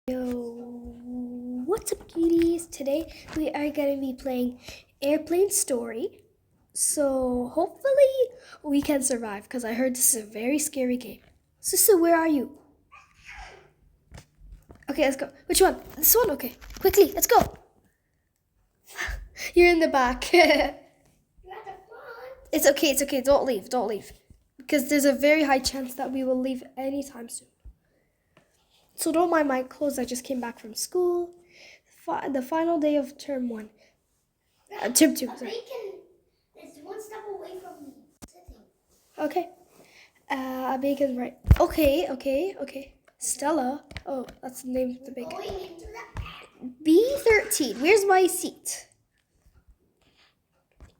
Yo, what's up, cuties? Today we are going to be playing Airplane Story. So hopefully we can survive because I heard this is a very scary game. Sister, where are you? Okay, let's go. Which one? This one? Okay, quickly, let's go. You're in the back. You're at the front. It's okay. Don't leave. Because there's a very high chance that we will leave anytime soon. So don't mind my clothes. I just came back from school. The final day of term 1. Term 2, sorry. Bacon is one step away from me sitting. Okay. Bacon, right. Okay. Stella. Oh, that's the name of the bacon. Going into the B13. Where's my seat?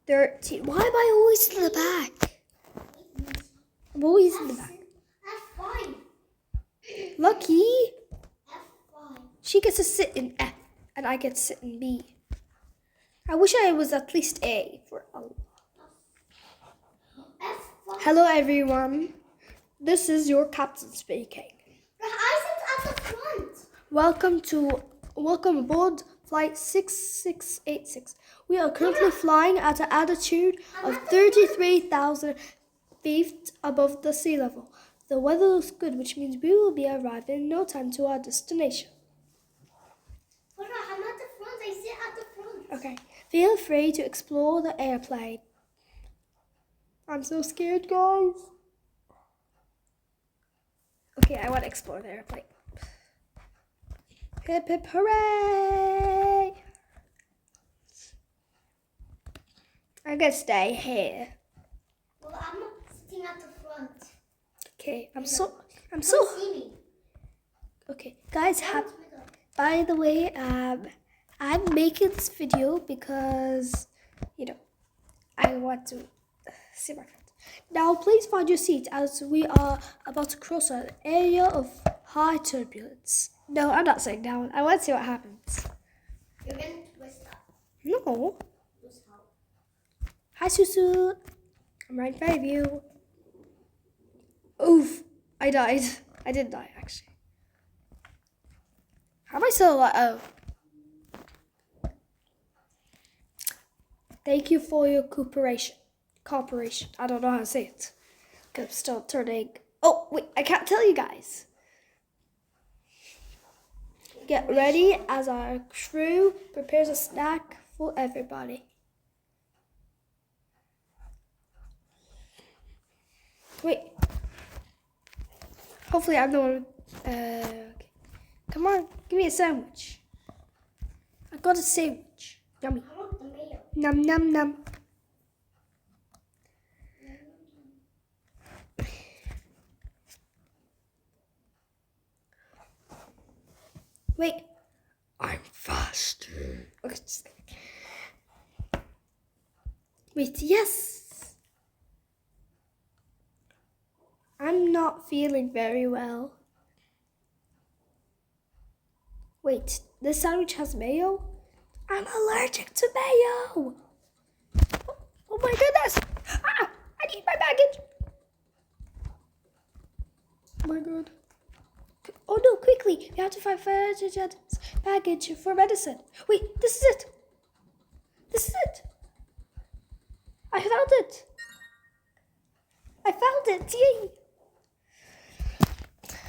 13. Why am I always in the back? I'm always in the back. F5. Lucky. F5. She gets to sit in F, and I get to sit in B. I wish I was at least A for Allah. F5. Hello, everyone. This is your captain speaking. I sit at the front. Welcome aboard flight 6686. We are currently flying at an altitude of 33,000 feet above the sea level. The weather looks good, which means we will be arriving in no time to our destination. But I'm at the front. I sit at the front. Okay. Feel free to explore the airplane. I'm so scared, guys. Okay, I want to explore the airplane. Hip hip hooray! I'm gonna stay here. Well, I'm not sitting at the front. Okay, I'm You so can't see me. okay, guys. By the way, I'm making this video because I want to see my friends. Now, please find your seat as we are about to cross an area of high turbulence. No, I'm not sitting down. I want to see what happens. You're going to twist up. No. Twist out. Hi, Susu. I'm right in front of you. Oof. I died. I did die, actually. How am I still alive? Oh. Thank you for your cooperation. I don't know how to say it. Because I'm still turning. Oh, wait. I can't tell you guys. Get ready as our crew prepares a snack for everybody. Wait. Hopefully I'm the one. Okay. Come on, give me a sandwich. I got a sandwich. Yummy. I want the mayo. Num num num. Wait. I'm faster. Okay, just kidding. Wait, yes. I'm not feeling very well. Wait, this sandwich has mayo? I'm allergic to mayo. Oh my goodness. Ah, I need my baggage. Oh my god. Oh no, quickly. We have to find baggage for medicine. Wait, this is it. I found it. Yay.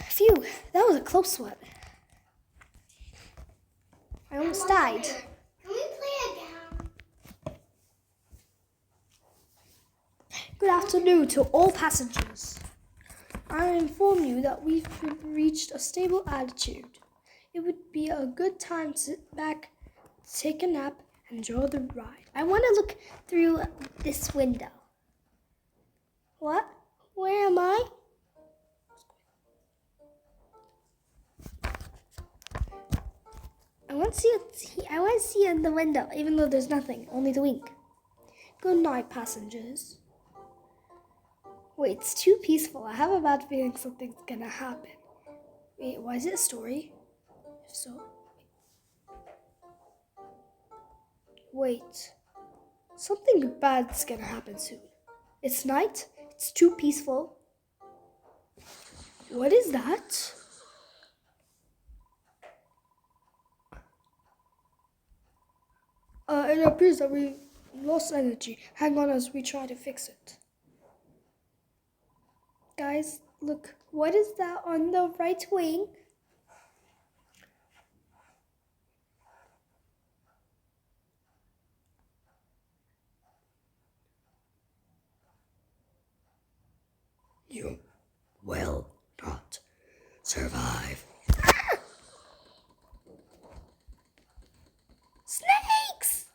Phew, that was a close one. I almost died. Can we play again? Good afternoon to all passengers. I inform you that we've reached a stable altitude. It would be a good time to sit back, take a nap, and enjoy the ride. I want to look through this window. What? Where am I? I want to see in the window, even though there's nothing, only the wing. Good night, passengers. Wait, it's too peaceful. I have a bad feeling something's gonna happen. Wait, why is it a story? If so, wait. Something bad's gonna happen soon. It's night. It's too peaceful. What is that? It appears that we lost energy. Hang on as we try to fix it. Guys, look. What is that on the right wing? You will not survive. Snakes!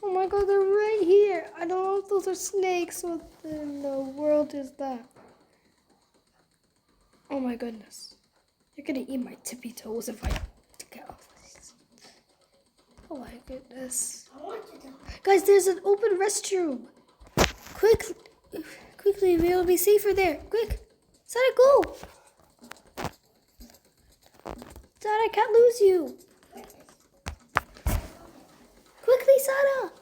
Oh my god, they're right here. I don't know if those are snakes. What in the world is that? Oh my goodness. You're gonna eat my tippy toes if I get off this. Oh my goodness. I want you to. Guys, there's an open restroom. Quickly, we'll be safer there. Quick. Sada, go. Sada, I can't lose you. Quickly, Sada.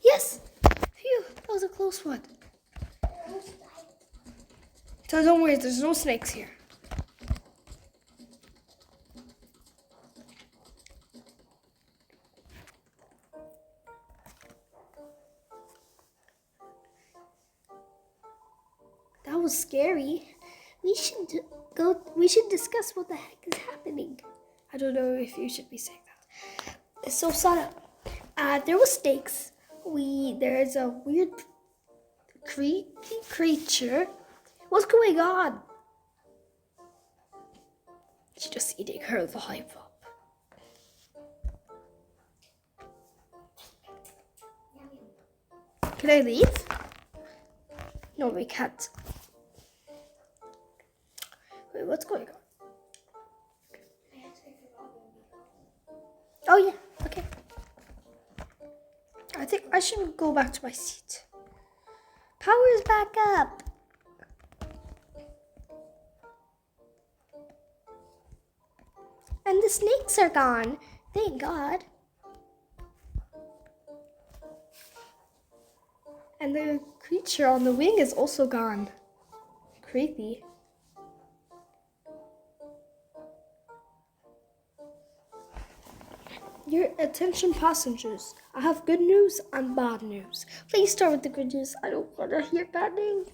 Yes. Phew, that was a close one. So don't worry, there's no snakes here. That was scary. We should discuss what the heck is happening. I don't know if you should be saying that. So Sada, there was snakes. There's a weird creepy creature. What's going on? She's just eating her lollipop. Can I leave? No, we can't. Wait, what's going on? Oh yeah, okay. I think I should go back to my seat. Power's back up. And the snakes are gone. Thank God. And the creature on the wing is also gone. Creepy. Your attention passengers, I have good news and bad news. Please start with the good news. I don't want to hear bad news.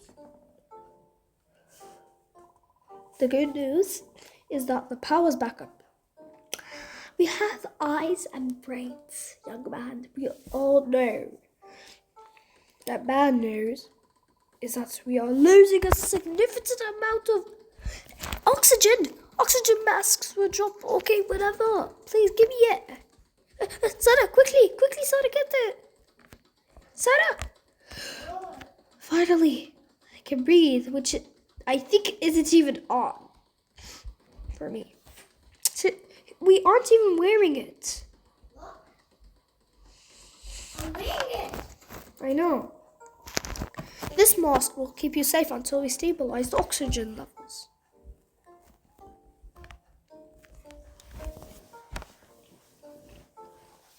The good news is that the power's back up. We have eyes and brains, young man. We all know. That bad news is that we are losing a significant amount of oxygen. Oxygen masks will drop. Okay, whatever. Please give me it. Sada, quickly, Sada, get it. Sada. Finally, I can breathe, which I think isn't even on for me. We aren't even wearing it. I'm wearing it. I know. This mask will keep you safe until we stabilize the oxygen levels.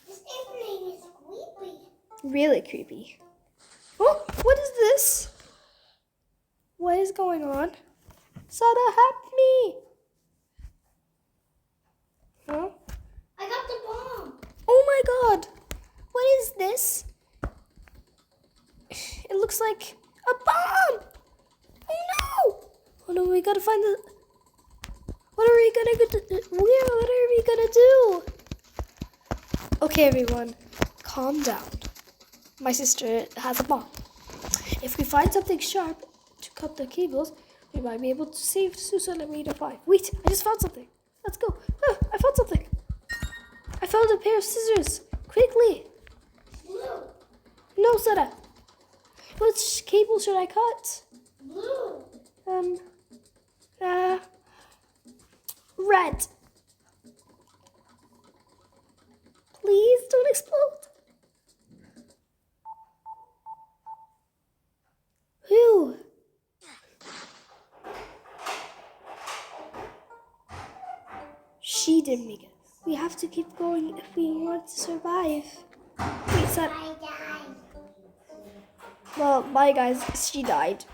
This airplane is creepy. Really creepy. Oh, what is this? What is going on? Sada, help me! Huh? I got the bomb. Oh my god! What is this? It looks like a bomb! Oh no! Oh no, we gotta find the... What are we gonna do? Okay, everyone, calm down. My sister has a bomb. If we find something sharp to cut the cables, we might be able to save Susan and me to 5. Wait, I just found something. Let's go. Oh, I found something. I found a pair of scissors. Quickly. Blue. No, Sada. Which cable should I cut? Blue. Red. Please don't explode. Whew. She didn't make it. We have to keep going if we want to survive. Wait, Sada. I died. Well, bye guys. She died.